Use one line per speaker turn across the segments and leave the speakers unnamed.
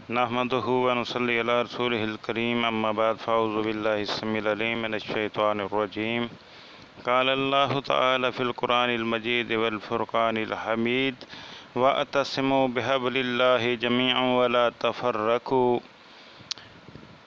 नहमदुहु व नुसल्ली अला रसूलिहिल करीम अम्मा बाद फ़अऊज़ु बिल्लाहि अस्समीउल अलीम मिनश शैतानिर रजीम क़ाल अल्लाहु तआला फ़िल क़ुरानिल मजीद वल फ़ुरक़ानिल हमीद वअतसिमू बिहब्लिल्लाहि जमीअन वला तफ़र्रक़ू।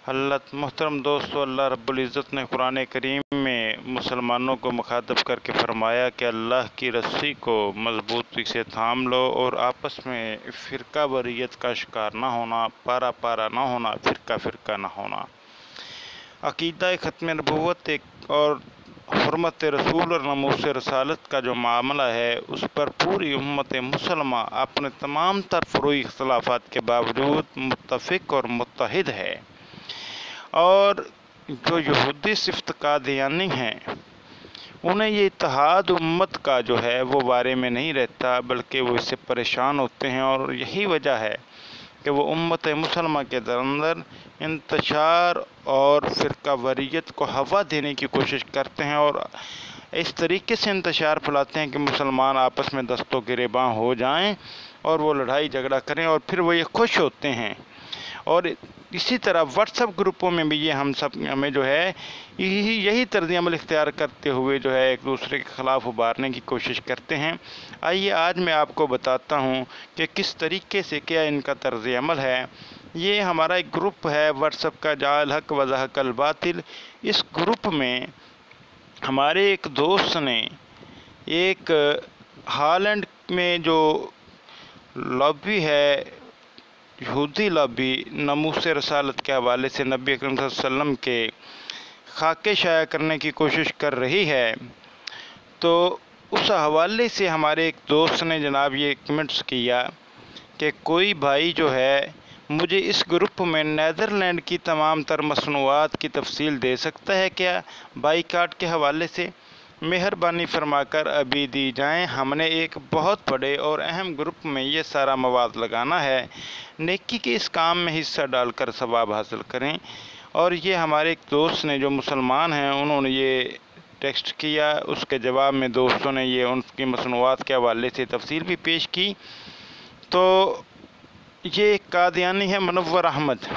मोहतरम दोस्तों, अल्लाह रब्बुल इज़्ज़त ने कुरान करीम में मुसलमानों को मुखातब करके फ़रमाया कि अल्लाह की रस्सी को मज़बूती से थाम लो और आपस में फ़िरका वरीयत का शिकार ना होना, पारा पारा ना होना, फ़िरका फ़िरका ना होना। अक़ीदा ख़त्म नबूवत और हुर्मत रसूल और नमूस रसालत का जो मामला है, उस पर पूरी उम्मत मुसलमा अपने तमाम तर फ़ुरूई इख्तिलाफ़ात के बावजूद मुत्तफ़िक़ और मुत्तहिद है। और जो यहूदी सिफ्त कादियानी हैं, उन्हें ये इत्तेहाद उम्मत का जो है वो बारे में नहीं रहता, बल्कि वो इससे परेशान होते हैं। और यही वजह है कि वो उम्मत मुसलमा के अंदर इंतशार और फ़िरका वरीयत को हवा देने की कोशिश करते हैं और इस तरीके से इंतशार फैलाते हैं कि मुसलमान आपस में दस्तों गिरेबां हो जाएं और वो लड़ाई झगड़ा करें और फिर वो ये खुश होते हैं। और इसी तरह व्हाट्सएप ग्रुपों में भी ये हमें जो है यही तर्ज़ अमल इख्तियार करते हुए जो है एक दूसरे के ख़िलाफ़ उभारने की कोशिश करते हैं। आइए आज मैं आपको बताता हूँ कि किस तरीके से क्या इनका तर्ज़ अमल है। ये हमारा एक ग्रुप है व्हाट्सएप का, जाल हक व ज़हक़ल बातिल। इस ग्रुप में हमारे एक दोस्त ने एक हॉलैंड में जो लॉबी है, यहूदी लॉबी, नमूस रसालत के हवाले से नबी अकरम सल्लल्लाहु अलैहि वसल्लम के खाके शाया करने की कोशिश कर रही है, तो उस हवाले से हमारे एक दोस्त ने जनाब ये कमेंट्स किया कि कोई भाई जो है मुझे इस ग्रुप में नीदरलैंड की तमाम तर मसनूआत की तफसील दे सकता है क्या, बाईकाट के हवाले से मेहरबानी फरमाकर अभी दी जाएं। हमने एक बहुत बड़े और अहम ग्रुप में ये सारा मवाद लगाना है, नेकी के इस काम में हिस्सा डालकर सवाब हासिल करें। और ये हमारे एक दोस्त ने जो मुसलमान हैं, उन्होंने ये टेक्स्ट किया। उसके जवाब में दोस्तों ने ये उनकी मसनूआत के हवाले से तफसील भी पेश की। तो ये एक कादियानी है, मुनव्वर अहमद।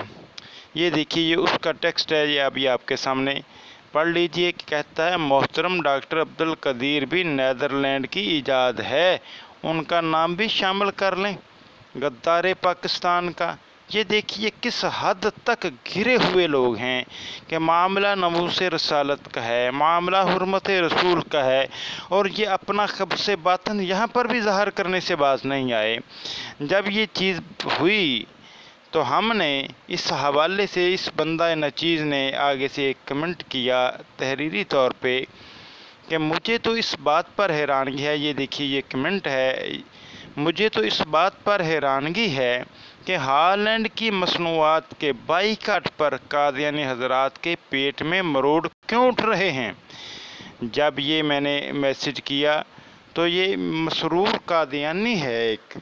ये देखिए, ये उसका टेक्स्ट है, ये अभी आपके सामने पढ़ लीजिए। कहता है, मोहतरम डॉक्टर अब्दुल कदीर भी नीदरलैंड की ईजाद है, उनका नाम भी शामिल कर लें, गद्दार पाकिस्तान का। ये देखिए किस हद तक घिरे हुए लोग हैं कि मामला नमूस रसालत का है, मामला हुर्मत रसूल का है, और ये अपना ख़ब्स बातन यहाँ पर भी ज़ाहिर करने से बाज नहीं आए। जब ये चीज़ हुई तो हमने इस हवाले से, इस बंदा नचीज़ ने आगे से एक कमेंट किया तहरीरी तौर पे कि मुझे तो इस बात पर हैरानगी है। ये देखिए, ये कमेंट है, मुझे तो इस बात पर हैरानगी है कि हॉलैंड की मसनूआत के बाईकाट पर कादियानी हजरात के पेट में मरोड़ क्यों उठ रहे हैं। जब ये मैंने मैसेज किया तो ये मसरूर कादियानी है एक,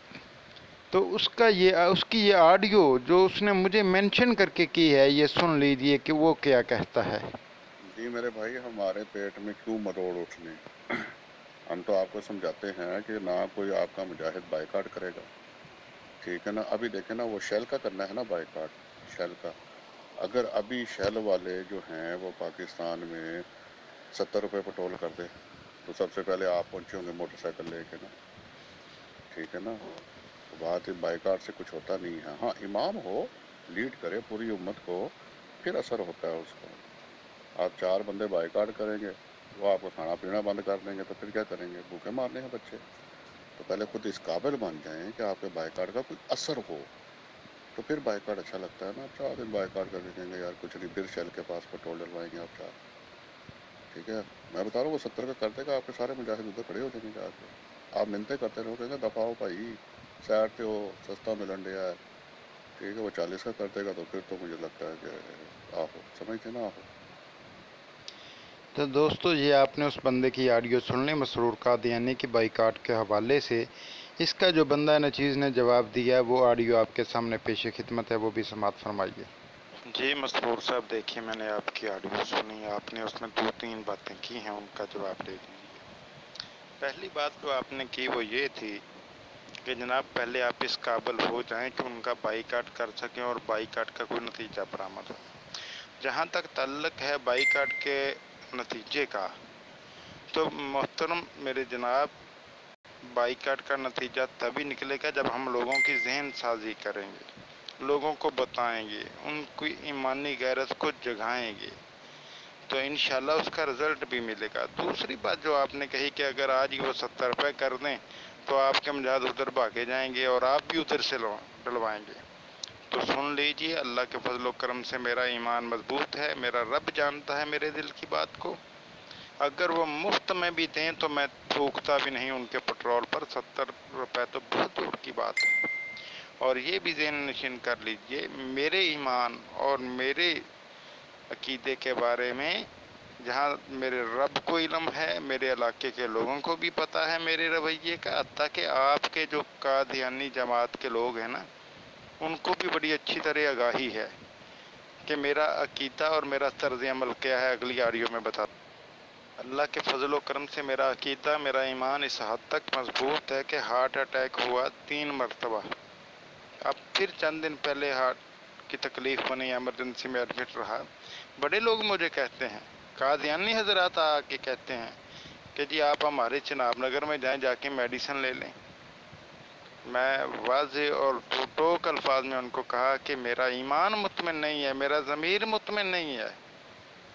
तो उसकी ये ऑडियो जो उसने मुझे मेंशन करके की है, ये सुन लीजिए कि वो क्या कहता है।
जी मेरे भाई, हमारे पेट में क्यों मरोड़ उठने। हम तो आपको समझाते हैं कि ना कोई आपका मुजाहिद बाइकाट करेगा, ठीक है ना। अभी देखें ना, वो शेल का करना है ना बाइकाट, शेल का। अगर अभी शेल वाले जो हैं वो पाकिस्तान में 70 रुपये पेट्रोल कर दे, तो सबसे पहले आप पहुंचे होंगे मोटरसाइकिल लेके ना, ठीक है ना। तो बात बाइकाट से कुछ होता नहीं है। हाँ, इमाम हो, लीड करे पूरी उम्मत को, फिर असर होता है उसका। आप 4 बंदे बाइकाट करेंगे, वो आपको खाना पीना बंद कर देंगे, तो फिर क्या करेंगे, भूखे मारने हैं बच्चे। तो पहले खुद इस काबिल बन जाएं कि आपके बाइकाट का कोई असर हो, तो फिर बाइकाट अच्छा लगता है ना। आप 4 दिन बाइकाट कर देंगे, यार कुछ नहीं, फिर शेल के पास पेट्रोल डलवाएंगे आप 4, ठीक है। मैं बता रहा हूँ, वो 70 का कर देगा, आपके सारे मुजाहिद उधर खड़े हो जाएंगे जाके। आप मिन्नतें करते रहो, कहेंगे दफाओ भाई, सैड पे हो, सस्ता मिलन दिया है, ठीक है। वो 40 का कर देगा, तो फिर तो मुझे लगता है कि आहो, समझते ना आहो।
तो दोस्तों, ये आपने उस बंदे की ऑडियो सुन ली मसरूर कादियानी की बाईकाट के हवाले से। इसका जो बंदा नचीज़ ने जवाब दिया, वो ऑडियो आपके सामने पेश खिदमत है, वो भी समात फरमाइए। जी मसरूर साहब, देखिए मैंने आपकी ऑडियो सुनी, आपने उसमें 2-3 बातें की हैं, उनका जवाब दे दीजिए। पहली बात जो आपने की वो ये थी کہ جناب پہلے آپ اس قابل ہو جائیں کہ ان کا بائیکاٹ کر سکیں اور بائیکاٹ کا کوئی نتیجہ برآمد ہو۔ جہاں تک تعلق ہے بائیکاٹ کے نتیجے کا، تو محترم میرے جناب، بائیکاٹ کا نتیجہ تبھی نکلے گا جب ہم لوگوں کی ذہن سازی کریں گے، لوگوں کو بتائیں گے، ان کی ایمانی غیرت کو جگائیں گے، تو انشاءاللہ اس کا رزلٹ بھی ملے گا۔ دوسری بات جو آپ نے کہی کہ اگر آج ہی وہ 70 روپے کر دیں تو آپ کے مجاہد ادھر بھاگے جائیں گے اور آپ بھی ادھر سے ڈلوائیں گے، تو سن لیجئے، اللہ کے فضل و کرم سے میرا ایمان مضبوط ہے، میرا رب جانتا ہے میرے دل کی بات کو۔ اگر وہ مفت میں بھی دیں تو میں تھوکتا بھی نہیں ان کے پٹرول پر، 70 روپے تو بہت دور کی بات ہے۔ اور یہ بھی ذہن نشین کر لیجئے، میرے ایمان اور میرے عقیدے کے بارے میں جہاں میرے رب کو علم ہے، میرے علاقے کے لوگوں کو بھی پتہ ہے میرے رویے کا، حتیٰ کہ آپ کے جو قادیانی جماعت کے لوگ ہیں نا، ان کو بھی بڑی اچھی طرح آگاہی ہے کہ میرا عقیدہ اور میرا طرز عمل کیا ہے۔ اگلی آڈیو میں بتا، اللہ کے فضل و کرم سے میرا عقیدہ، میرا ایمان اس حد تک مضبوط ہے کہ ہارٹ اٹیک ہوا 3 مرتبہ، اب پھر چند دن پہلے ہارٹ کی تکلیف بنی، ایمرجنسی میں ایڈمٹ رہا۔ بڑے لوگ مجھے کہتے ہیں، قادیانی حضرات آ کے کہتے ہیں کہ جی آپ ہمارے چناب نگر میں جائیں، جا کے میڈیسن لے لیں۔ میں واضح اور ٹوک الفاظ میں ان کو کہا کہ میرا ایمان مطمئن نہیں ہے، میرا ضمیر مطمئن نہیں ہے،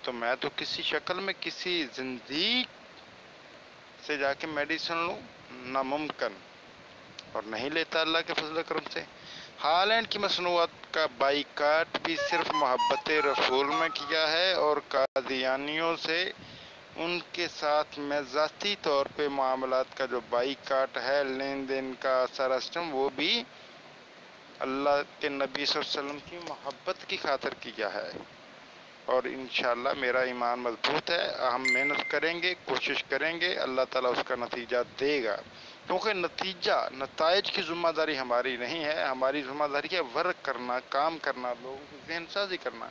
تو میں تو کسی شکل میں کسی زندیق سے جا کے میڈیسن لوں، ناممکن، اور نہیں لیتا اللہ کے فضل و کرم سے۔ ہالینڈ کی مصنوعات کا بائیکاٹ بھی صرف محبت رسول میں کیا ہے، اور قادیانیوں سے ان کے ساتھ میں ذاتی طور پہ معاملات کا جو بائیکاٹ ہے، لین دین کا سارا سسٹم، وہ بھی اللہ کے نبی صلی اللہ علیہ وسلم کی محبت کی خاطر کیا ہے۔ اور انشاءاللہ میرا ایمان مضبوط ہے، ہم محنت کریں گے، کوشش کریں گے، اللہ تعالیٰ اس کا نتیجہ دے گا، کیونکہ نتائج کی ذمہ داری ہماری نہیں ہے، ہماری ذمہ داری ہے ورک کرنا، کام کرنا، لوگوں کی ذہن سازی کرنا۔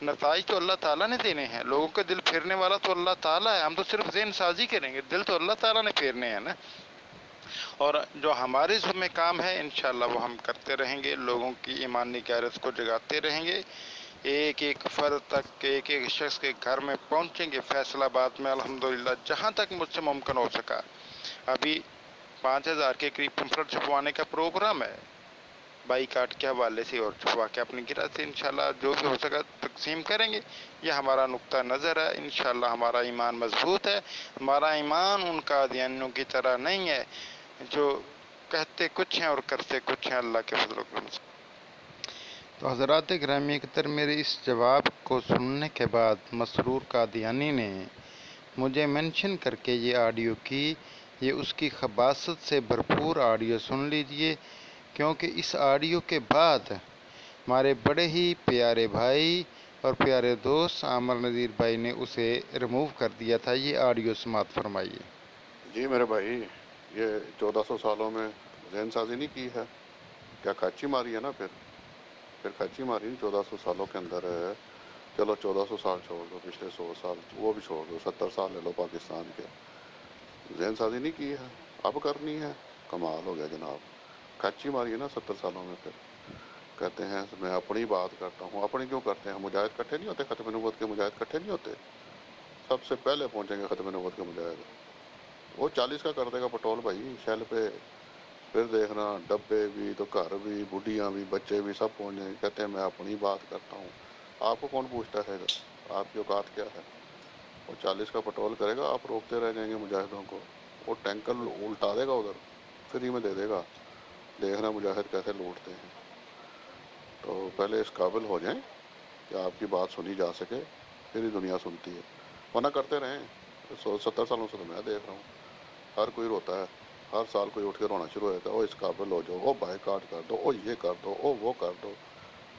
نتائج تو اللہ تعالیٰ نے دینے ہیں، لوگوں کے دل پھیرنے والا تو اللہ تعالیٰ ہے، ہم تو صرف ذہن سازی کریں گے، دل تو اللہ تعالیٰ نے پھیرنے ہیں نا۔ اور جو ہمارے ذمہ کام ہے انشاءاللہ وہ ہم کرتے رہیں گے، لوگوں کی ایمانی غیرت کو جگاتے رہیں گے، ایک ایک فرد تک، ایک ایک شخص کے گھر میں پہنچیں گے۔ فیصل آباد میں الحمدللہ جہاں تک مجھ سے ممکن ہو سکا، ابھی 5000 کے قریب پمفلٹ چھپوانے کا پروگرام ہے بائیکاٹ کے حوالے سے، اور چھپوا کے اپنی گرہ سے انشاءاللہ جو بھی ہو سکا تقسیم کریں گے۔ یہ ہمارا نقطہ نظر ہے، انشاءاللہ ہمارا ایمان مضبوط ہے، ہمارا ایمان ان قادیانیوں کی طرح نہیں ہے جو کہتے کچھ ہیں اور کرتے کچھ ہیں، اللہ کے فضل و کرم سے۔ تو حضرات گرامی اکتر، میرے اس جواب کو سننے کے بعد مسرور قادیانی نے مجھے منشن کر کے یہ آڈیو کی، یہ اس کی خباثت سے بھرپور آڈیو سن لیجئے، کیونکہ اس آڈیو کے بعد ہمارے بڑے ہی پیارے بھائی اور پیارے دوست عامر نذیر بھائی نے اسے ریموو کر دیا تھا۔ یہ آڈیو سماعت فرمائیے۔
جی میرے بھائی، یہ 1400 سالوں میں ذہن سازی نہیں کی ہے، کیا کھچی ماری ہے نا، پھر کھچی ماری 1400 سالوں کے اندر ہے۔ چلو 1400 سال چھوڑ دو، پچھلے 100 سال وہ بھی چھوڑ دو، 70 سال لے لو پاکستان کے، ذہن سازی نہیں کی ہے، اب کرنی ہے، کمال ہو گیا جناب۔ کھچی ماری ہے نا 70 سالوں میں، پھر کہتے ہیں میں اپنی بات کرتا ہوں۔ اپنی کیوں کرتے ہیں؟ مجاہد کٹھے نہیں ہوتے، ختم نبوت کے مجاہد کٹھے نہیں ہوتے؟ سب سے پہلے پہنچیں گے ختم نبوت کے مجاہد، وہ 40 کا کر دے گا پٹرول بھائی شیل پہ، پھر دیکھنا ڈبے بھی تو گھر بھی، بڈھیاں بھی، بچے بھی، سب پہنچ جائیں گے۔ کہتے ہیں میں اپنی بات کرتا ہوں، آپ کو کون پوچھتا ہے آپ کی اوقات کیا ہے؟ وہ 40 کا پٹرول کرے گا، آپ روکتے رہ جائیں گے مجاہدوں کو، وہ ٹینکر الٹا دے گا ادھر، فری میں دے دے گا، دیکھنا مجاہد کیسے لوٹتے ہیں۔ تو پہلے اس قابل ہو جائیں کہ آپ کی بات سنی جا سکے، پھر ہی دنیا سنتی ہے، ورنہ کرتے رہیں۔ 70 سالوں سے تو میں دیکھ رہا ہوں، ہر کوئی روتا ہے، ہر سال کوئی اٹھ کے رونا شروع ہو جاتا ہے، او اس قابل ہو جاؤ، او بائیکاٹ کر دو، او یہ کر دو، او وہ کر دو،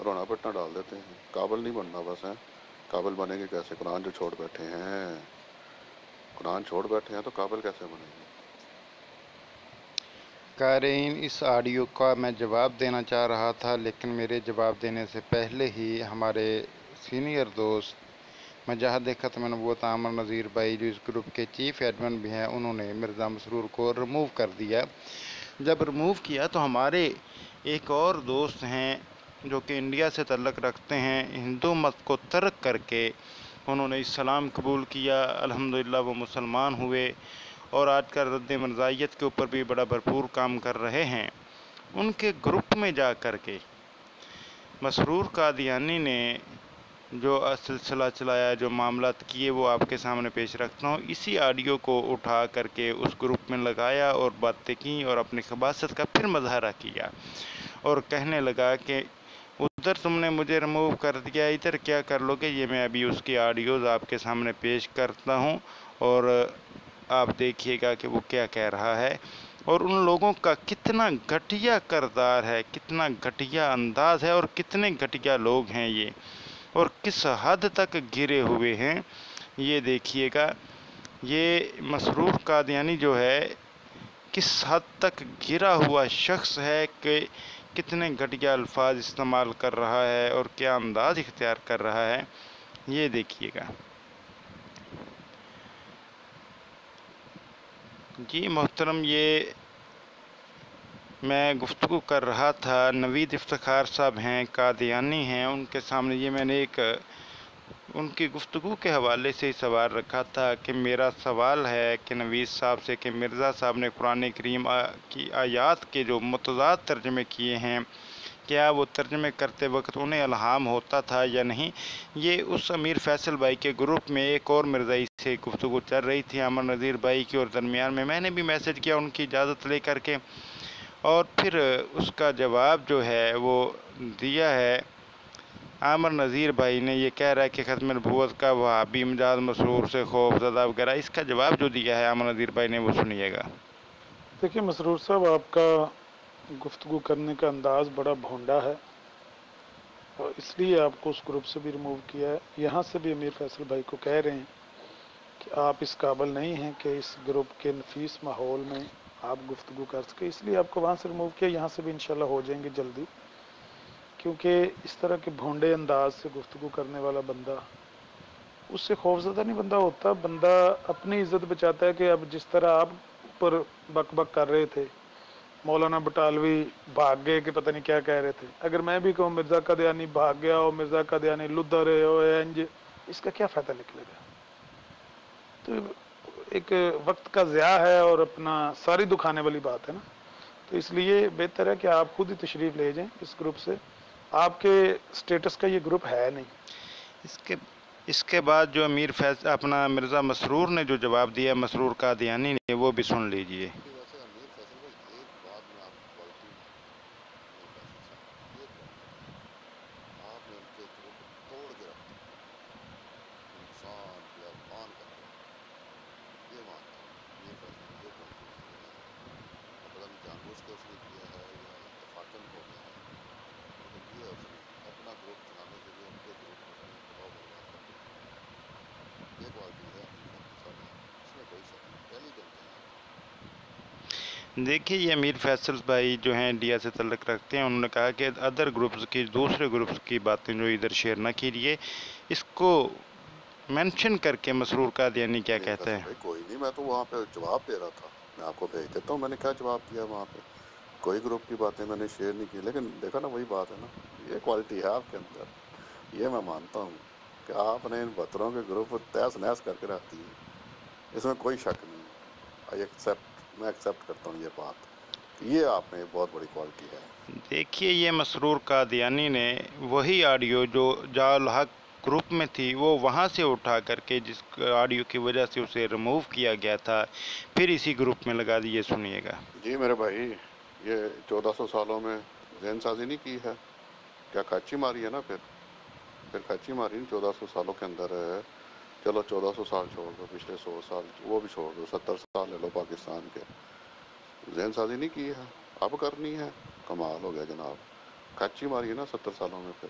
رونا پٹنا ڈال دیتے ہیں۔ قابل نہیں بننا بس ہیں، قابل بنیں گے کیسے؟ قرآن جو چھوڑ بیٹھے ہیں، قرآن چھوڑ بیٹھے ہیں تو قابل کیسے بنیں گے؟
قارئین، اس آڈیو کا میں جواب دینا چاہ رہا تھا، لیکن میرے جواب دینے سے پہلے ہی ہمارے سینئر دوست مجاہد ختم نبوت عامر نذیر بھائی، جو اس گروپ کے چیف ایڈمن بھی ہیں، انہوں نے مرزا مسرور کو ریموو کر دیا۔ جب ریموو کیا تو ہمارے ایک اور دوست ہیں جو کہ انڈیا سے تعلق رکھتے ہیں، ہندو مت کو ترک کر کے انہوں نے اسلام قبول کیا، الحمدللہ وہ مسلمان ہوئے اور آج کل رد مرزائیت کے اوپر بھی بڑا بھرپور کام کر رہے ہیں۔ ان کے گروپ میں جا کر کے مسرور قادیانی نے جو سلسلہ چلایا، جو معاملات کیے، وہ آپ کے سامنے پیش رکھتا ہوں۔ اسی آڈیو کو اٹھا کر کے اس گروپ میں لگایا اور باتیں کیں اور اپنی خباثت کا پھر مظاہرہ کیا اور کہنے لگا کہ ادھر تم نے مجھے ریموو کر دیا، ادھر کیا کر لو گے۔ یہ میں ابھی اس کی آڈیوز آپ کے سامنے پیش کرتا ہوں اور آپ دیکھیے گا کہ وہ کیا کہہ رہا ہے اور ان لوگوں کا کتنا گھٹیا کردار ہے، کتنا گھٹیا انداز ہے اور کتنے گھٹیا لوگ ہیں یہ، اور کس حد تک گرے ہوئے ہیں یہ دیکھیے گا۔ یہ مسرور قادیانی جو ہے کس حد تک گرا ہوا شخص ہے کہ کتنے گھٹیا الفاظ استعمال کر رہا ہے اور کیا انداز اختیار کر رہا ہے، یہ دیکھیے گا۔ جی محترم، یہ میں گفتگو کر رہا تھا، نوید افتخار صاحب ہیں، قادیانی ہیں، ان کے سامنے یہ میں نے ایک ان کی گفتگو کے حوالے سے سوال رکھا تھا کہ میرا سوال ہے کہ نوید صاحب سے کہ مرزا صاحب نے قرآن کریم کی آیات کے جو متضاد ترجمے کیے ہیں، کیا وہ ترجمے کرتے وقت انہیں الہام ہوتا تھا یا نہیں؟ یہ اس امیر فیصل بھائی کے گروپ میں ایک اور مرزائی سے گفتگو چل رہی تھی، عامر نذیر بھائی کی، اور درمیان میں نے بھی میسج کیا ان کی اجازت لے کر کے، اور پھر اس کا جواب جو ہے وہ دیا ہے عامر نذیر بھائی نے۔ یہ کہہ رہا ہے کہ ختم نبوت کا وہابی مجاز مسرور سے خوف زدہ وغیرہ، اس کا جواب جو دیا ہے عامر نذیر بھائی نے وہ سنیے گا۔
دیکھیے مسرور صاحب، آپ کا گفتگو کرنے کا انداز بڑا بھونڈا ہے اور اس لیے آپ کو اس گروپ سے بھی ریموو کیا ہے۔ یہاں سے بھی امیر فیصل بھائی کو کہہ رہے ہیں کہ آپ اس قابل نہیں ہیں کہ اس گروپ کے نفیس ماحول میں آپ گفتگو کر سکے، اس لیے آپ کو وہاں سے ریموو کیا۔ یہاں سے بھی انشاءاللہ ہو جائیں گے جلدی، کیونکہ اس طرح کے بھونڈے انداز سے گفتگو کرنے والا بندہ، اس سے خوفزدہ نہیں بندہ ہوتا، بندہ اپنی عزت بچاتا ہے۔ کہ اب جس طرح آپ پر بک بک کر رہے تھے، مولانا بٹالوی بھاگ گئے کہ پتہ نہیں کیا کہہ رہے تھے، اگر میں بھی کہوں مرزا قادیانی بھاگ گیا ہو، مرزا قادیانی لدھر ہے ہو انج، اس کا کیا فائدہ نکلے گا؟ تو ایک وقت کا ضیاع ہے اور اپنا ساری دکھانے والی بات ہے نا۔ تو اس لیے بہتر ہے کہ آپ خود ہی تشریف لے جائیں اس گروپ سے، آپ کے سٹیٹس کا یہ گروپ ہے نہیں۔
اس کے بعد جو امیر اپنا مرزا مسرور نے جو جواب دیا مسرور قادیانی نے، وہ بھی سن لیجئے۔
ویسے امیر فیصل بھائی ایک بات میں آپ کی کوالٹی مانتا ہوں، امیر فیصل صاحب ایک بات مانتا ہوں، آپ نے ان کے گروپ توڑ کے رکھ دیا، انسان بیابان کر کے رکھ دیا، یہ مانتا ہوں امیر فیصل کی یہ کوالٹی مجھے نہیں ہے۔ اب پتہ نہیں جان بوجھ کے اس نے کیا ہے یا اتفاقاً ہو گیا ہے، لیکن یہ اس نے اپنا گروپ چلانے کے لیے ان کے گروپ کو اس نے تباہ و برباد کر کے رکھ دیا۔ یہ کوالٹی ہے امیر فیصل صاحب میں، اس میں کوئی شک نہیں، پہلے ہی جانتے ہیں آپ۔
دیکھیے یہ امیر فیصل بھائی جو ہیں انڈیا سے تعلق رکھتے ہیں، انہوں نے کہا کہ ادر گروپس کی، دوسرے گروپس کی باتیں جو ادھر شیئر نہ کیجیے، اس کو مینشن کر کے مسرور قادیانی کیا
امیر
کہتے
فیصل
ہیں۔
بھائی کوئی نہیں، میں تو وہاں پہ جواب دے رہا تھا، میں آپ کو بھیج دیتا ہوں میں نے کیا جواب دیا وہاں پہ۔ کوئی گروپ کی باتیں میں نے شیئر نہیں کی، لیکن دیکھا نا وہی بات ہے نا، یہ کوالٹی ہے آپ کے اندر، یہ میں مانتا ہوں کہ آپ نے ان بتروں کے گروپ کو تہس نہس کر کے رکھ دیے، اس میں کوئی شک نہیں ہے۔ میں ایکسیپٹ کرتا ہوں یہ بات کہ یہ آپ میں بہت بڑی کوالٹی ہے۔
دیکھیے یہ مسرور قادیانی نے وہی آڈیو جو جا الحق گروپ میں تھی، وہ وہاں سے اٹھا کر کے، جس آڈیو کی وجہ سے اسے ریموو کیا گیا تھا، پھر اسی گروپ میں لگا دیے، سنیے گا۔
جی میرے بھائی، یہ 1400 سالوں میں ذہن سازی نہیں کی ہے، کیا کھچی ماری ہے نا، پھر کھچی ماری 1400 سالوں کے اندر ہے۔ چلو 1400 سال چھوڑ دو، پچھلے 100 سال وہ بھی چھوڑ دو، 70 سال لے لو پاکستان کے، ذہن سازی نہیں کی ہے، اب کرنی ہے، کمال ہو گیا جناب۔ کھچی ماری ہے نا 70 سالوں میں، پھر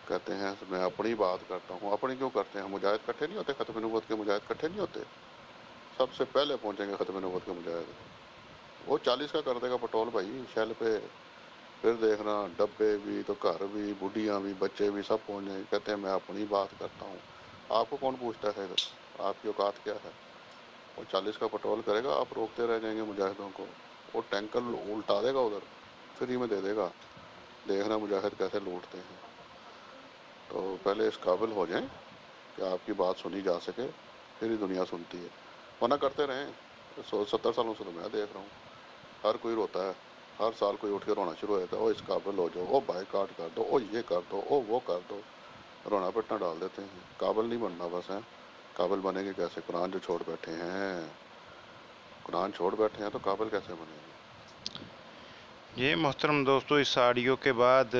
کہتے ہیں میں اپنی بات کرتا ہوں۔ اپنی کیوں کرتے ہیں؟ مجاہد کٹھے نہیں ہوتے؟ ختم نبوت کے مجاہد کٹھے نہیں ہوتے؟ سب سے پہلے پہنچیں گے ختم نبوت کے مجاہد، وہ 40 کا کر دے گا پٹول بھائی شیل پہ، پھر دیکھنا ڈبے بھی تو گھر بھی، بڈھیاں بھی، بچے بھی، سب پہنچ جائیں گے۔ کہتے ہیں میں اپنی بات کرتا ہوں، آپ کو کون پوچھتا ہے؟ آپ کی اوقات کیا ہے؟ وہ 40 کا پٹرول کرے گا، آپ روکتے رہ جائیں گے مجاہدوں کو، वो टैंकर उल्टा देगा उधर, फ्री में दे देगा। देखना मुजाहिद कैसे लूटते हैं। तो पहले इस काबिल हो जाएं कि आपकी बात सुनी जा सके, फिर ही दुनिया सुनती है। वरना करते रहें। 70 सालों से तो मैं देख रहा हूँ, हर कोई रोता है, हर साल कोई उठ के रोना शुरू हो जाता है, ओ इस काबिल हो जाओ, ओ बाइकाट कर दो, ओ ये कर दो, ओ वो कर दो, रोना पिटना डाल देते हैं। काबिल नहीं बनना बस है। काबिल बनेंगे कैसे? कुरान जो छोड़ बैठे हैं, कुरान छोड़ बैठे हैं तो काबिल कैसे बनेंगे?
ये मोहतरम दोस्तों, इस ऑडियो के बाद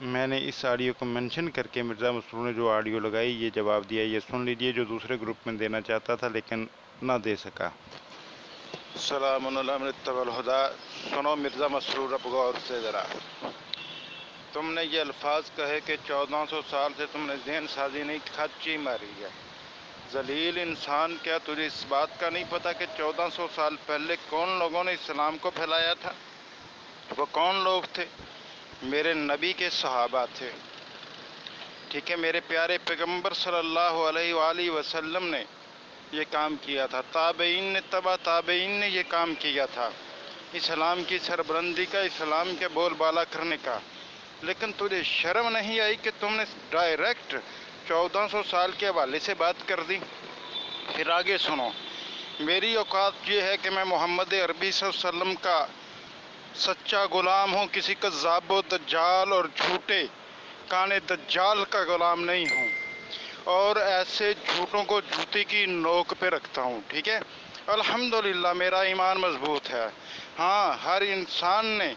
मैंने इस ऑडियो को मेंशन करके मिर्ज़ा मसरूर ने जो ऑडियो लगाई ये जवाब दिया, ये सुन लीजिए, जो दूसरे ग्रुप में देना चाहता था लेकिन ना दे सका। सलामुल्लाह। सुनो मिर्ज़ा मसरूर, अब गौर से ज़रा। तुमने ये अल्फाज कहे कि 1400 साल से तुमने ज़हन साजी नहीं, खच्ची मारी है। जलील इंसान, क्या तुझे इस बात का नहीं पता कि 1400 साल पहले कौन लोगों ने इस्लाम को फैलाया था? वो कौन लोग थे? मेरे नबी के सहाबा थे, ठीक है। मेरे प्यारे पैगंबर सल्लल्लाहु अलैहि वसल्लम ने ये काम किया था, ताबईन ने, तबा ताबईन ने ये काम किया था, इस्लाम की सरबलंदी का, इस्लाम के बोलबाला करने का। लेकिन तुझे शर्म नहीं आई कि तुमने डायरेक्ट 1400 साल के हवाले से बात कर दी? फिर आगे सुनो। मेरी औकात ये है कि मैं मोहम्मद अरबी सल्लल्लाहु अलैहि वसल्लम का सच्चा गुलाम हूँ, किसी कज़्ज़ाबो दज्जाल और झूठे काने दज्जाल का गुलाम नहीं हूँ, और ऐसे झूठों को जूती की नोक पे रखता हूँ, ठीक है। अल्हम्दुलिल्लाह मेरा ईमान मजबूत है। हाँ, हर इंसान ने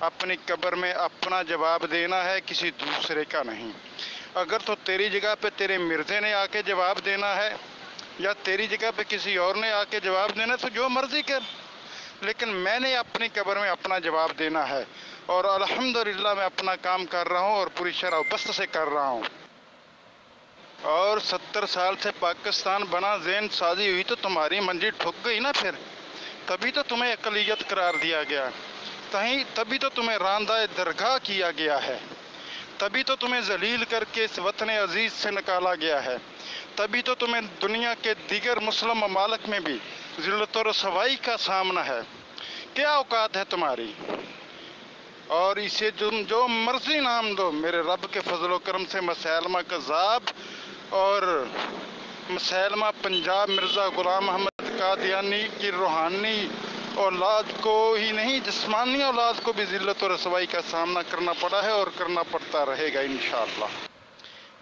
अपनी कब्र में अपना जवाब देना है, किसी दूसरे का नहीं। अगर तो तेरी जगह पे तेरे मिर्ज़े ने आके जवाब देना है या तेरी जगह पे किसी और ने आके जवाब देना है तो जो मर्ज़ी कर, लेकिन मैंने अपनी कब्र में अपना जवाब देना है। और अल्हम्दुलिल्लाह मैं अपना काम कर रहा हूँ और पूरी शराबस्त से कर रहा हूँ। और 70 साल से पाकिस्तान बना, ज़हन साजी हुई तो तुम्हारी मंजिल ठुक गई ना फिर। तभी तो तुम्हें अक़लियत करार दिया गया, तभी तो तुम्हें रांदा दरगाह किया गया है, तभी तो तुम्हें जलील करके इस वतन अजीज़ से निकाला गया है, तभी तो तुम्हें दुनिया के दीगर मुस्लिम ममालिक में भी ज़िल्लत और रसवाई का सामना है। क्या औकात है तुम्हारी? और इसे जो मर्जी नाम दो, मेरे रब के फजल करम से मसैलमा कज़्ज़ाब और मसैलमा पंजाब मिर्ज़ा ग़ुलाम अहमद कादियानी की रूहानी औलाद को ही नहीं, जिस्मानी औलाद को भी ज़िल्लत और रसवाई का सामना करना पड़ा है और करना पड़ता रहेगा इंशाअल्लाह।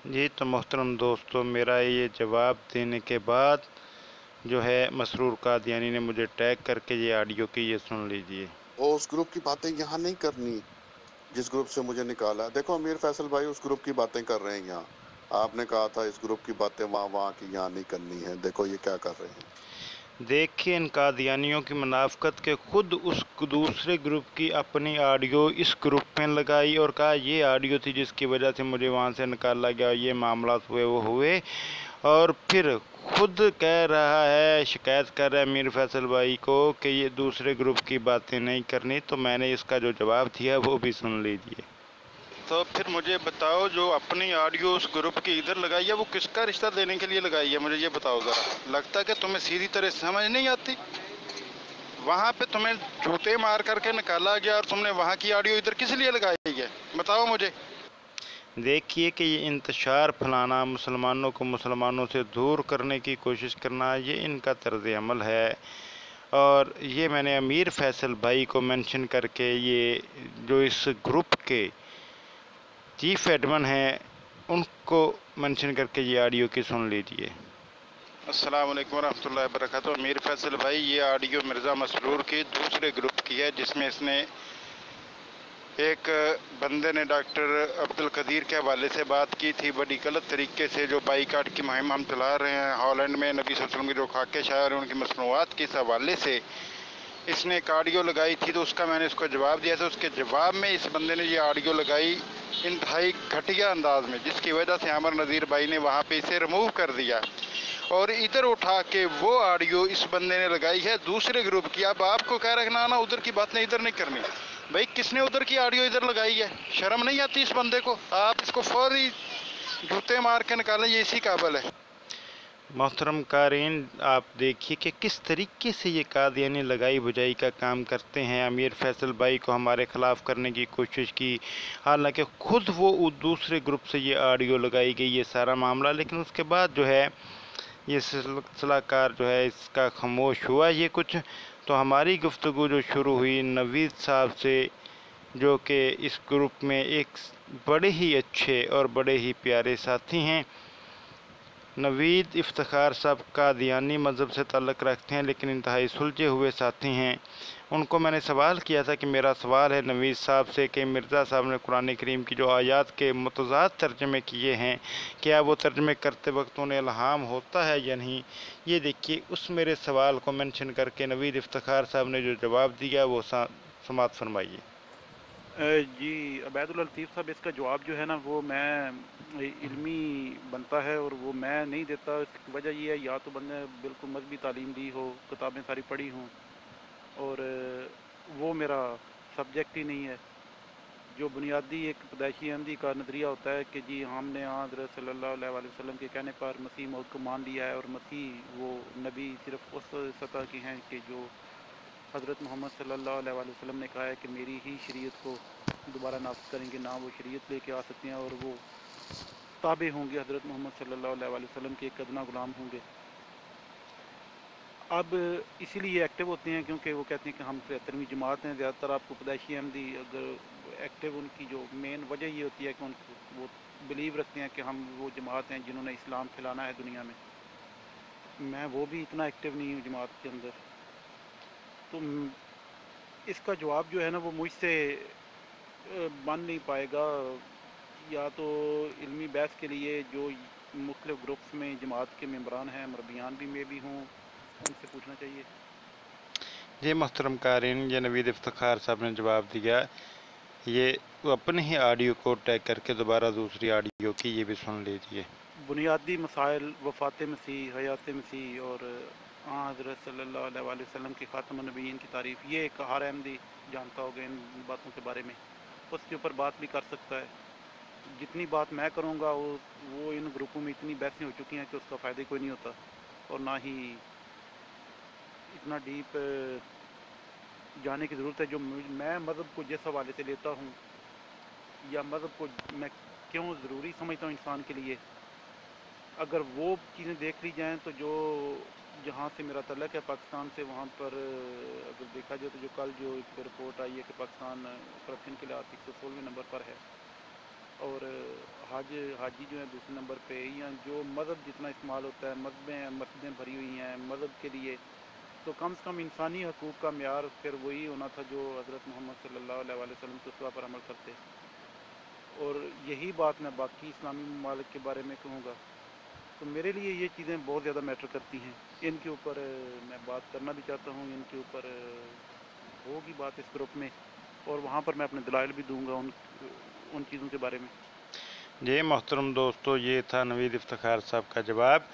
जी तो मोहतरम दोस्तों, मेरा ये जवाब देने के बाद जो है मसरूर कादियानी ने मुझे टैग करके ये ऑडियो की, ये सुन लीजिए।
और उस ग्रुप की बातें यहाँ नहीं करनी जिस ग्रुप से मुझे निकाला। देखो अमीर फैसल भाई उस ग्रुप की बातें कर रहे हैं यहाँ। आपने कहा था इस ग्रुप की बातें वहाँ की यहाँ नहीं करनी है। देखो ये क्या कर रहे हैं।
देखिए इन कादियानियों की मुनाफ़क़त के खुद उस दूसरे ग्रुप की अपनी ऑडियो इस ग्रुप में लगाई और कहा ये ऑडियो थी जिसकी वजह से मुझे वहाँ से निकाला गया, ये मामला हुए वो हुए। और फिर खुद कह रहा है, शिकायत कर रहा है अमीर फैसल भाई को कि ये दूसरे ग्रुप की बातें नहीं करनी। तो मैंने इसका जो जवाब दिया वो भी सुन लीजिए। तो फिर मुझे बताओ, जो अपनी ऑडियो उस ग्रुप की इधर लगाई है वो किसका रिश्ता देने के लिए लगाई है? मुझे ये बताओ ज़रा। लगता है कि तुम्हें सीधी तरह समझ नहीं आती। वहाँ पे तुम्हें जूते मार करके निकाला गया और तुमने वहाँ की ऑडियो इधर किस लिए लगाई है? बताओ मुझे। देखिए कि ये इंतशार फैलाना, मुसलमानों को मुसलमानों से दूर करने की कोशिश करना, ये इनका तर्ज़ अमल है। और ये मैंने अमीर फैसल भाई को मेंशन करके, ये जो इस ग्रुप के चीफ एडमिन हैं उनको मेंशन करके ये ऑडियो की सुन लीजिए। अस्सलाम वालेकुम रहमतुल्लाहि व बरकातहू। अमीर फैसल भाई, ये ऑडियो मिर्ज़ा मसरूर की दूसरे ग्रुप की है जिसमें इसने एक बंदे ने डॉक्टर अब्दुल कदीर के हवाले से बात की थी बड़ी गलत तरीके से। जो बाईकाट की मुहिम हम चला रहे हैं हॉलैंड में, नबी सल्लल्लाहु अलैहि वसल्लम के जो खाके शायर उनकी मसनूआत के इस हवाले से इसने एक ऑडियो लगाई थी। तो उसका मैंने इसको जवाब दिया था। उसके जवाब में इस बंदे ने ये ऑडियो लगाई इंतहाई घटिया अंदाज में, जिसकी वजह से अमर नज़ीर भाई ने वहाँ पे इसे रिमूव कर दिया और इधर उठा के वो ऑडियो इस बंदे ने लगाई है दूसरे ग्रुप की। अब आपको कह रखना ना उधर की बात नहीं इधर नहीं करनी। भाई किसने उधर की ऑडियो इधर लगाई है? शर्म नहीं आती इस बंदे को? आप इसको फौरी जूते मार के निकालें, ये इसी काबिल है। मोहतरम कारीन, आप देखिए कि किस तरीके से ये कादियानी लगाई बुझाई का काम करते हैं। अमीर फैसल भाई को हमारे ख़िलाफ़ करने की कोशिश की, हालांकि ख़ुद वो दूसरे ग्रुप से ये ऑडियो लगाई गई ये सारा मामला, लेकिन उसके बाद जो है ये सिलसिलाकार जो है इसका खामोश हुआ ये कुछ। तो हमारी गुफ्तगू जो शुरू हुई नवीद साहब से, जो कि इस ग्रुप में एक बड़े ही अच्छे और बड़े ही प्यारे साथी हैं। नवीद इफ्तिखार साहब कादियानी मज़हब से ताल्लुक़ रखते हैं, लेकिन इंतहाई सुलझे हुए साथी हैं। उनको मैंने सवाल किया था कि मेरा सवाल है नवीद साहब से कि मिर्ज़ा साहब ने कुरान करीम की जो आयात के मुतज़ाद तर्जमे किए हैं, क्या वो तर्जमे करते वक्त उन्हें इल्हाम होता है या नहीं। ये देखिए, उस मेरे सवाल को मेंशन करके नवीद इफ्तिखार साहब ने जो जवाब दिया वो समाअत फरमाइए।
जी अबैदुल लतीफ़ साहब, इसका जवाब जो है ना वो मैं इल्मी बनता है और वो मैं नहीं देता। इसकी वजह ये है, या तो बंदे बिल्कुल मजहबी तालीम दी हो, किताबें सारी पढ़ी हों, और वो मेरा सब्जेक्ट ही नहीं है। जो बुनियादी एक पैदाइशी अहमदी का नज़रिया होता है कि जी हमने हज़रत सल्लल्लाहु अलैहि वसल्लम के कहने पर मसीह मौत को मान लिया है, और मसीह वो नबी सिर्फ उस सतह के हैं कि जो हज़रत मोहम्मद सल्लल्लाहु अलैहि वसल्लम ने कहा है कि मेरी ही शरीयत को दोबारा नाफिज़ करेंगे, ना वो शरीयत लेके आ सकते हैं, और वो ताबे होंगे हज़रत मोहम्मद सल्लल्लाहु अलैहि वसल्लम के एक अदना गुलाम होंगे। अब इसीलिए एक्टिव होते हैं क्योंकि वो कहते हैं कि हम 73वीं जमात हैं। ज़्यादातर आपको पैदाइशी अहमदी अगर एक्टिव, उनकी जो मेन वजह ये होती है कि उनको वो बिलीव रखते हैं कि हम वो जमात हैं जिन्होंने इस्लाम फैलाना है दुनिया में। मैं वो भी इतना एक्टिव नहीं हूँ जमात के अंदर। तो इसका जवाब जो है ना वो मुझसे बन नहीं पाएगा। या तो इल्मी बहस के लिए जो मुख्तलिफ ग्रुप्स में जमात के मेम्बरान हैं, मरबियान भी में भी हों, उनसे पूछना चाहिए।
जी मोहतरम कारीन, ये नवीद इफ्तिखार साहब ने जवाब दिया। ये अपने ही ऑडियो को टैग करके दोबारा दूसरी ऑडियो की ये भी सुन लीजिए।
बुनियादी मसाइल, वफ़ात मसीह, हयात मसीह और हज़रत सल्लल्लाहु अलैहि वसल्लम की ख़ातमुन नबीयीन की तारीफ़, ये एक हर अहमदी जानता होगा इन बातों के बारे में, उसके ऊपर बात भी कर सकता है। जितनी बात मैं करूँगा वो इन ग्रुपों में इतनी बहसें हो चुकी हैं कि उसका फ़ायदा कोई नहीं होता, और ना ही इतना डीप जाने की ज़रूरत है। जो मैं मज़हब को जिस हवाले से लेता हूँ, या मज़हब को मैं क्यों ज़रूरी समझता हूँ इंसान के लिए, अगर वो चीज़ें देख ली जाएँ तो जो जहाँ से मेरा तल्लक है पाकिस्तान से, वहाँ पर अगर देखा जाए तो जो कल जो एक रिपोर्ट आई है कि पाकिस्तान करप्शन के लिहाज 116वें नंबर पर है, और हाजी जो है दूसरे नंबर पे, या जो मज़हब जितना इस्तेमाल होता है, मस्जिदें भरी हुई हैं मज़हब के लिए, तो कम से कम इंसानी हकूक़ का म्यार फिर वही होना था जो हज़रत मोहम्मद सल्लल्लाहु अलैहि वसल्लम के उसवा पर अमल करते। और यही बात मैं बाकी इस्लामी ममालिक के बारे में कहूँगा। तो मेरे लिए ये चीज़ें बहुत ज़्यादा मैटर करती हैं। इनके ऊपर मैं बात करना भी चाहता हूँ, इनके ऊपर होगी बात इस ग्रुप में, और वहाँ पर मैं अपने दलाइल भी दूंगा उन चीज़ों के बारे में।
जी मोहतरम दोस्तों, ये था नवीद इफ्तिखार साहब का जवाब,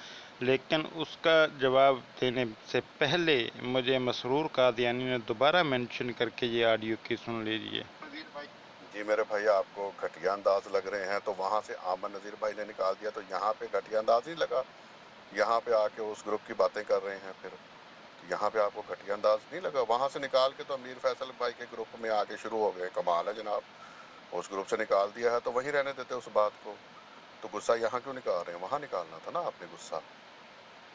लेकिन उसका जवाब देने से पहले मुझे मसरूर कादियानी ने दोबारा मेंशन करके ये ऑडियो की सुन लीजिए।
जी मेरे भाई, आपको घटिया अंदाज लग रहे हैं तो वहाँ से आमन नज़ीर भाई ने निकाल दिया, तो यहाँ पे घटिया अंदाज नहीं लगा। यहाँ पे आके उस ग्रुप की बातें कर रहे हैं, फिर यहाँ पे आपको घटिया अंदाज नहीं लगा। वहाँ से निकाल के तो अमीर फैसल भाई के ग्रुप में आके शुरू हो गए। कमाल है जनाब, उस ग्रुप से निकाल दिया है तो वहीं रहने देते उस बात को। तो गुस्सा यहाँ क्यों निकाल रहे हैं? वहाँ निकालना था ना आपने गुस्सा,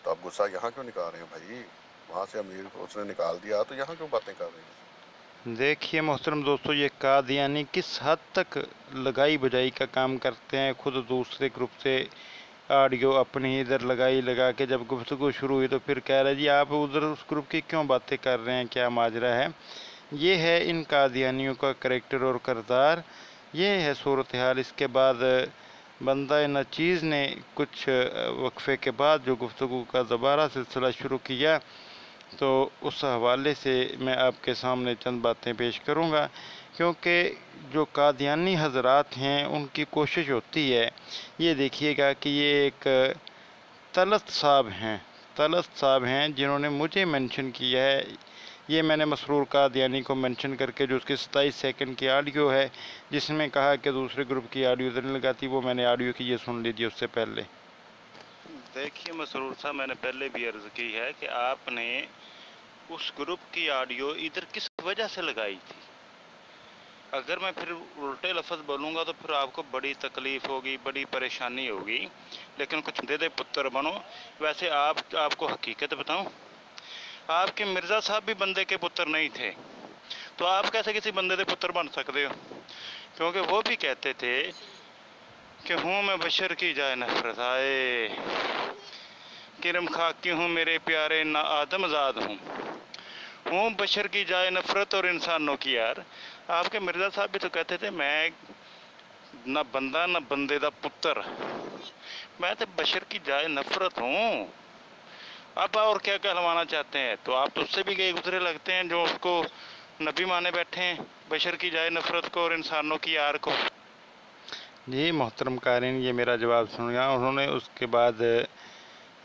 तो आप गुस्सा यहाँ क्यों निकाल रहे हैं भाई? वहाँ से अमीर उसने निकाल दिया तो यहाँ क्यों बातें कर रहे हैं?
देखिए मोहतरम दोस्तों, ये कादियानी किस हद तक लगाई बुझाई का काम करते हैं। खुद दूसरे ग्रुप से ऑडियो अपनी इधर लगा के जब गुफ्तगू शुरू हुई तो फिर कह रहे जी आप उधर उस ग्रुप की क्यों बातें कर रहे हैं, क्या माजरा है। ये है इन कादियानियों का करैक्टर और किरदार, ये है सूरत हाल। इसके बाद बंदा नचीज़ ने कुछ वक्फे के बाद जो गुफ्तगू का दोबारा सिलसिला शुरू किया, तो उस हवाले से मैं आपके सामने चंद बातें पेश करूंगा, क्योंकि जो कादियानी हजरात हैं उनकी कोशिश होती है। ये देखिएगा कि ये एक तलत साहब हैं जिन्होंने मुझे मेंशन किया है। ये मैंने मसरूर कादियानी को मेंशन करके जो उसकी 27 सेकंड की ऑडियो है जिसमें कहा कि दूसरे ग्रुप की ऑडियो नहीं लगाती, वो मैंने ऑडियो की ये सुन लीजिए उससे पहले। देखिए मसरूर साहब, मैंने पहले भी अर्ज़ की है कि आपने उस ग्रुप की ऑडियो इधर किस वजह से लगाई थी। अगर मैं फिर उल्टे लफ्ज़ बोलूँगा तो फिर आपको बड़ी तकलीफ़ होगी, बड़ी परेशानी होगी। लेकिन कुछ दे दे पुत्र बनो। वैसे आपको हकीकत बताऊँ, आपके मिर्ज़ा साहब भी बंदे के पुत्र नहीं थे, तो आप कैसे किसी बंदे के पुत्र बन सकते हो? क्योंकि वो भी कहते थे कि हूँ मैं बशर की जाए नफरत आए, किरम खाकी हूँ मेरे प्यारे ना आदमजाद हूँ बशर की जाए नफरत और इंसानों की यार। आपके मिर्ज़ा साहब भी तो कहते थे मैं ना बंदा ना बंदे दा पुत्र, मैं तो बशर की जाए नफरत हूँ। अब और क्या कहलवाना चाहते हैं? तो आप तो उससे भी गए गुजरे लगते हैं जो उसको नबी माने बैठे हैं, बशर की जाए नफरत को और इंसानों की यार को। जी मोहतरम कारीन, ये मेरा जवाब सुन गया। उन्होंने उसके बाद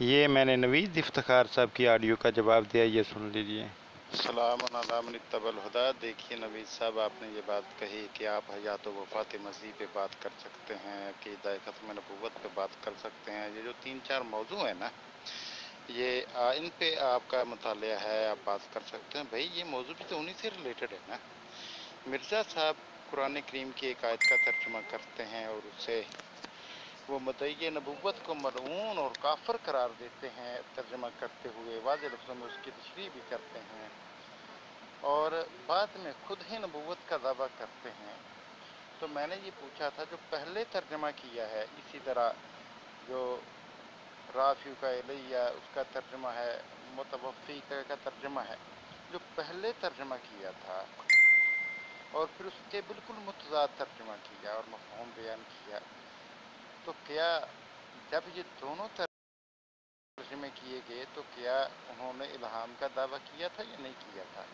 ये मैंने नवीद इफ्तिखार साहब की ऑडियो का जवाब दिया, ये सुन लीजिए। सलाम अला मन इत्तबल हुदा। देखिए नवीद साहब, आपने ये बात कही कि आप हयात वफ़ात मसीह पे बात कर सकते हैं, कि ख़त्म नबूवत पे बात कर सकते हैं। ये जो 3-4 मौजू है ना, ये इन पे आपका मुतालिया है, आप बात कर सकते हैं। भाई ये मौजू भी तो उन्हीं से रिलेटेड है ना। मिर्ज़ा साहब कुरान करीम की एक आयत का तर्जुमा करते हैं और उससे वो मदई नबूवत को मलऊन और काफिर करार देते हैं, तर्जुमा करते हुए वाज़ेह लफ्ज़ों में उसकी तशरीह भी करते हैं और बाद में खुद ही नबूवत का दावा करते हैं। तो मैंने ये पूछा था, जो पहले तर्जुमा किया है इसी तरह, जो राफ़ी का इलैया उसका तर्जुमा है, मुतवफ़ी का तर्जुमा है, जो पहले तर्जुमा किया था और फिर उसके बिल्कुल मुतज़ाद तर्जुमा किया और मफ़हूम बयान किया, तो क्या जब ये दोनों तर्जुमे किए गए तो क्या उन्होंने इल्हाम का दावा किया था या नहीं किया था?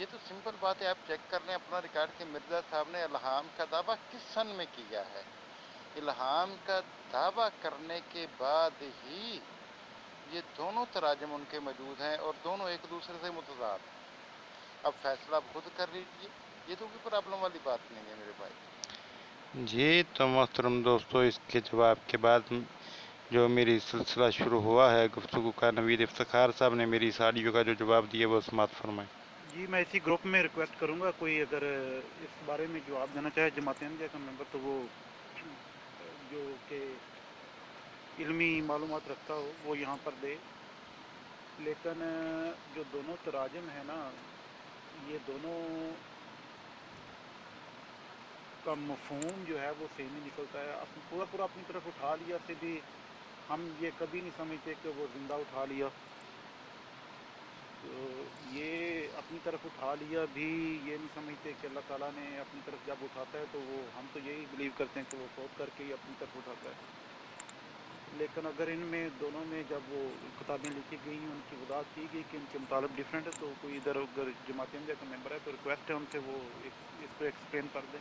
ये तो सिंपल बात है, आप चेक कर लें अपना रिकॉर्ड कि मिर्ज़ा साहब ने इल्हाम का दावा किस सन में किया है। इल्हाम का दावा करने के बाद ही ये दोनों तराजम उनके मौजूद हैं और दोनों एक दूसरे से मुतज़ाद हैं। अब फैसला आप खुद कर लीजिए, ये तो कोई प्रॉब्लम वाली बात नहीं है मेरे भाई जी। तो मोहतरम दोस्तों, इसके जवाब के बाद जो मेरी सिलसिला शुरू हुआ है गुफ्तगू का, नवीद इफ्तिखार साहब ने मेरी इस ऑडियो का जो जवाब दिया वो समात फरमाएं।
जी, मैं इसी ग्रुप में रिक्वेस्ट करूंगा, कोई अगर इस बारे में जवाब देना चाहे जमात अहमदिया का मेंबर, तो वो जो कि इल्मी मालूमात रखता हो वो यहाँ पर दे। लेकिन जो दोनों तराजम है ना, ये दोनों का मफहूम जो है वो सेम ही निकलता है। पूरा पूरा अपनी तरफ उठा लिया से भी हम ये कभी नहीं समझते कि वो ज़िंदा उठा लिया, तो ये अपनी तरफ उठा लिया भी ये नहीं समझते कि अल्लाह ताला ने अपनी तरफ जब उठाता है तो वो, हम तो यही बिलीव करते हैं कि वो फौत करके ही अपनी तरफ उठाता है। लेकिन अगर इनमें दोनों में जब वो किताबें लिखी गई, उनकी वजाहत की गई कि इनके मुताबिक डिफरेंट है, तो कोई इधर अगर जमात अहमदिया का मेंबर है तो रिक्वेस्ट है उनसे वो इसको एक्सप्लेन कर दें।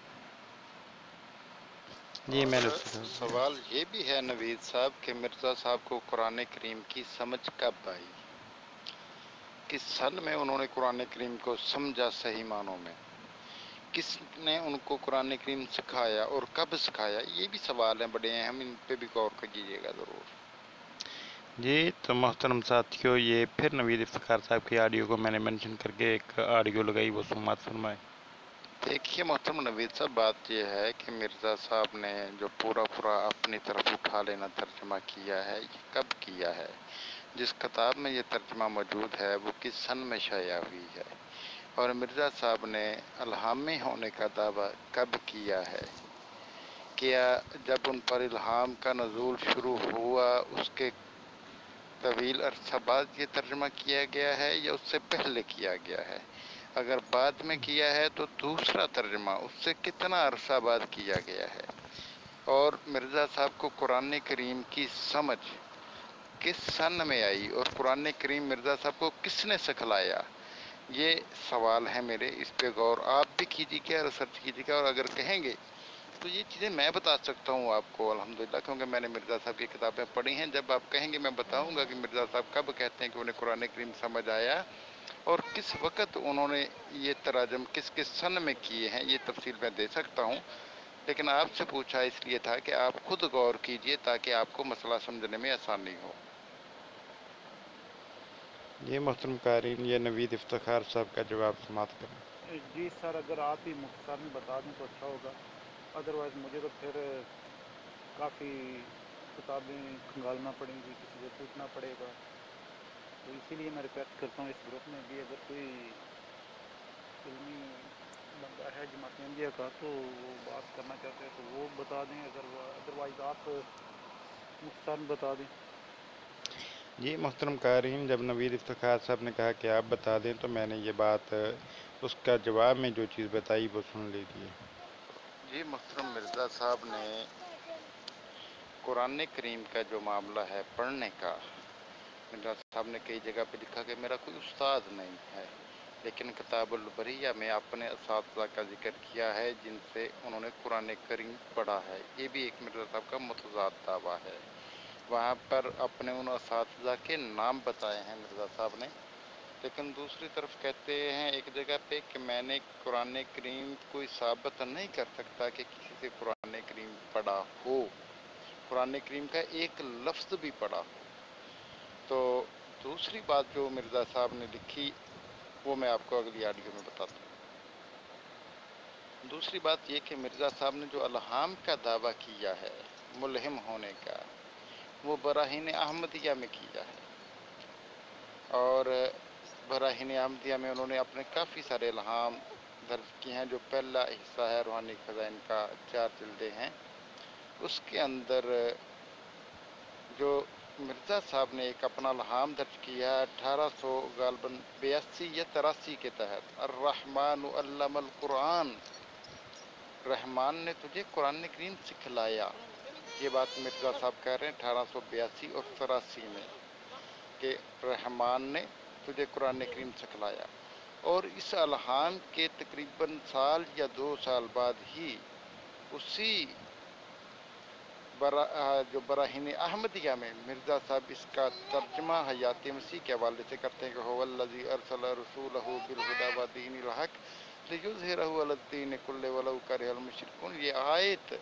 जी मैंने सवाल ये भी है नवीद साहब कि मिर्ज़ा साहब को कुरान करीम की समझ कब आई, किस सन में उन्होंने कुरान करीम को समझा, सही मानों में किसने उनको कुरान करीम सिखाया और कब सिखाया? ये भी सवाल हैं बड़े अहम, इन पे भी गौर कीजिएगा ज़रूर जी। तो मोहतरम साथियों, ये फिर नवीद इफ्तिखार साहब की ऑडियो को मैंने मेंशन करके एक ऑडियो लगाई, वो समात फरमाए। देखिए मोहतरम नवीद साहब, बात यह है कि मिर्ज़ा साहब ने जो पूरा अपनी तरफ उठा लेना तर्जुमा किया है, ये कब किया है? जिस किताब में ये तर्जुमा मौजूद है वो किस सन में शाया हुई है, और मिर्ज़ा साहब ने इल्हामी होने का दावा कब किया है? क्या जब उन पर इल्हाम का नज़ूल शुरू हुआ उसके तवील अरसा बाद ये तर्जुमा किया गया है या उससे पहले किया गया है? अगर बाद में किया है तो दूसरा तर्जुमा उससे कितना अरसा बाद किया गया है? और मिर्ज़ा साहब को कुरान करीम की समझ किस सन में आई और कुरान करीम मिर्ज़ा साहब को किसने सिखलाया? ये सवाल है मेरे, इस पे गौर आप भी कीजिएगा, रिसर्च कीजिएगा, और अगर कहेंगे तो ये चीज़ें मैं बता सकता हूँ आपको अल्हम्दुलिल्लाह, क्योंकि मैंने मिर्ज़ा साहब की किताबें पढ़ी हैं। जब आप कहेंगे मैं बताऊँगा कि मिर्ज़ा साहब कब कहते हैं कि उन्हें कुरान करीम समझ आया और किस वक़्त उन्होंने ये तराजम किस किस सन में किए हैं, ये तफसील मैं दे सकता हूँ।
لیکن آپ سے پوچھا اس لیے تھا کہ آپ خود غور کیجئے تاکہ آپ کو مسئلہ سمجھنے میں آسانی ہو۔
یہ محترم قارئین، یہ نوید افتخار صاحب کا جواب سماعت کریں۔
جی سر، اگر آپ ہی مختصر میں بتا دیں تو اچھا ہوگا، ادروائز مجھے تو پھر کافی کتابیں کھنگالنا پڑیں گی، کسی سے پوچھنا پڑے گا، تو اسی لیے میں ریکویسٹ کرتا ہوں اس گروپ میں بھی اگر کوئی علمی بندہ ہے جماعت احمدیہ کا تو وہ بات کرنا چاہتے ہیں تو وہ بتا دیں، اگر ادروائز آپ مختصر میں بتا دیں۔
جی محترم قارئین، جب نوید افتخار صاحب نے کہا کہ آپ بتا دیں تو میں نے یہ بات اس کا جواب میں جو چیز بتائی وہ سن لیجیے۔
جی محترم مرزا صاحب نے قرآن کریم کا جو معاملہ ہے پڑھنے کا، مرزا صاحب نے کئی جگہ پہ لکھا کہ میرا کوئی استاد نہیں ہے، لیکن کتاب البریہ میں اپنے اساتذہ کا ذکر کیا ہے جن سے انہوں نے قرآن کریم پڑھا ہے۔ یہ بھی ایک مرزا صاحب کا متضاد دعویٰ ہے۔ وہاں پر اپنے ان اساتذہ کے نام بتائے ہیں مرزا صاحب نے، لیکن دوسری طرف کہتے ہیں ایک جگہ پہ کہ میں نے قرآن کریم کوئی ثابت نہیں کر سکتا کہ کسی سے قرآن کریم پڑھا ہو، قرآن کریم کا ایک لفظ بھی پڑھا ہو۔ تو دوسری بات جو مرزا صاحب نے لکھی وہ میں آپ کو اگلی آڈیو میں بتاتا ہوں۔ دوسری بات یہ کہ مرزا صاحب نے جو الہام کا دعویٰ کیا ہے ملہم ہونے کا، وہ براہین احمدیہ میں کیا ہے، اور براہین احمدیہ میں انہوں نے اپنے کافی سارے الہام درج کیے ہیں۔ جو پہلا حصہ ہے روحانی خزائن کا 4 جلدیں ہیں، اس کے اندر جو مرزا صاحب نے ایک اپنا الہام درج کیا ہے 1800 غالباً 82 یا 83 کے تحت، الرحمن علم القرآن، رحمان نے تجھے قرآن کریم سکھلایا۔ یہ بات مرزا صاحب کہہ رہے ہیں 1882 اور 83 میں کہ رحمان نے تجھے قرآن کریم سکھلایا، اور اس الہام کے تقریباً سال یا 2 سال بعد ہی اسی جو براہین احمدیہ میں مرزا صاحب اس کا ترجمہ حیات مسیح کے حوالے سے کرتے ہیں کہ هو الذی ارسل رسولہ بالہدی ودین الحق لیظہرہ علی الدین کلہ ولو کرہ المشرکون۔ یہ آیت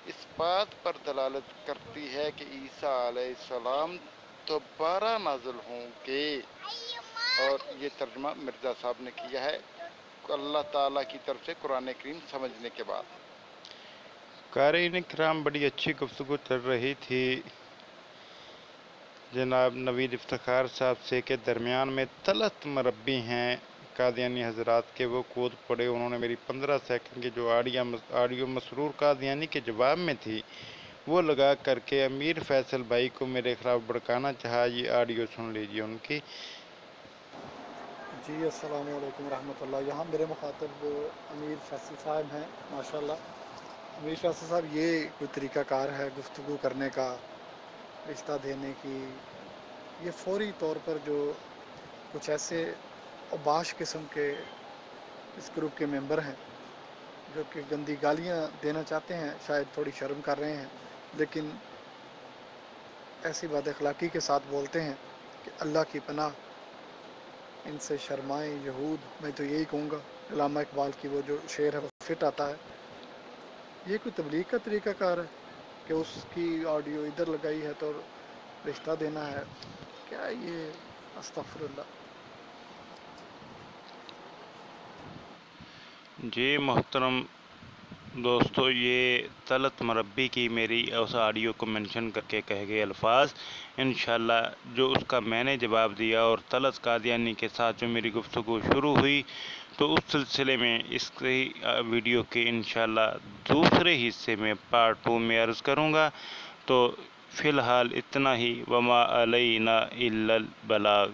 اس بات پر دلالت کرتی ہے کہ عیسیٰ علیہ السلام دوبارہ نازل ہوں گے، اور یہ ترجمہ مرزا صاحب نے کیا ہے اللہ تعالیٰ کی طرف سے قرآن کریم سمجھنے کے بعد۔
قارئین کرام، بڑی اچھی گفتگو چل رہی تھی جناب نوید افتخار صاحب سے کہ درمیان میں طلعت مربی ہیں قادیانی حضرات کے، وہ کود پڑے۔ انہوں نے میری 15 سیکنڈ کی جو آڈیو مسرور قادیانی کے جواب میں تھی وہ لگا کر کے امیر فیصل بھائی کو میرے خلاف بھڑکانا چاہا۔ یہ آڈیو سن لیجیے ان کی۔
جی السلام علیکم ورحمۃ اللہ۔ یہاں میرے مخاطب امیر فیصل صاحب ہیں، ماشاءاللہ۔ امیر فیصل صاحب، یہ کوئی طریقہ کار ہے گفتگو کرنے کا، رشتہ دینے کی؟ یہ فوری طور پر جو کچھ ایسے اوباش قسم کے اس گروپ کے ممبر ہیں جو کہ گندی گالیاں دینا چاہتے ہیں، شاید تھوڑی شرم کر رہے ہیں، لیکن ایسی بد اخلاقی کے ساتھ بولتے ہیں کہ اللہ کی پناہ ان سے شرمائیں یہود۔ میں تو یہی کہوں گا، علامہ اقبال کی وہ جو شعر ہے وہ فٹ آتا ہے۔ یہ کوئی تبلیغ کا طریقہ کار ہے کہ اس کی آڈیو ادھر لگائی ہے تو رشتہ دینا ہے؟ کیا یہ استغفر اللہ۔
جی محترم دوستو، یہ طلعت مربی کی میری اس آڈیو کو منشن کر کے کہے گئے الفاظ انشاءاللہ جو اس کا میں نے جواب دیا اور طلعت قادیانی کے ساتھ جو میری گفتگو شروع ہوئی، تو اس سلسلے میں اس ویڈیو کے انشاءاللہ دوسرے حصے میں پارٹ 2 میں عرض کروں گا۔ تو فی الحال اتنا ہی، وما علینا الا البلاغ۔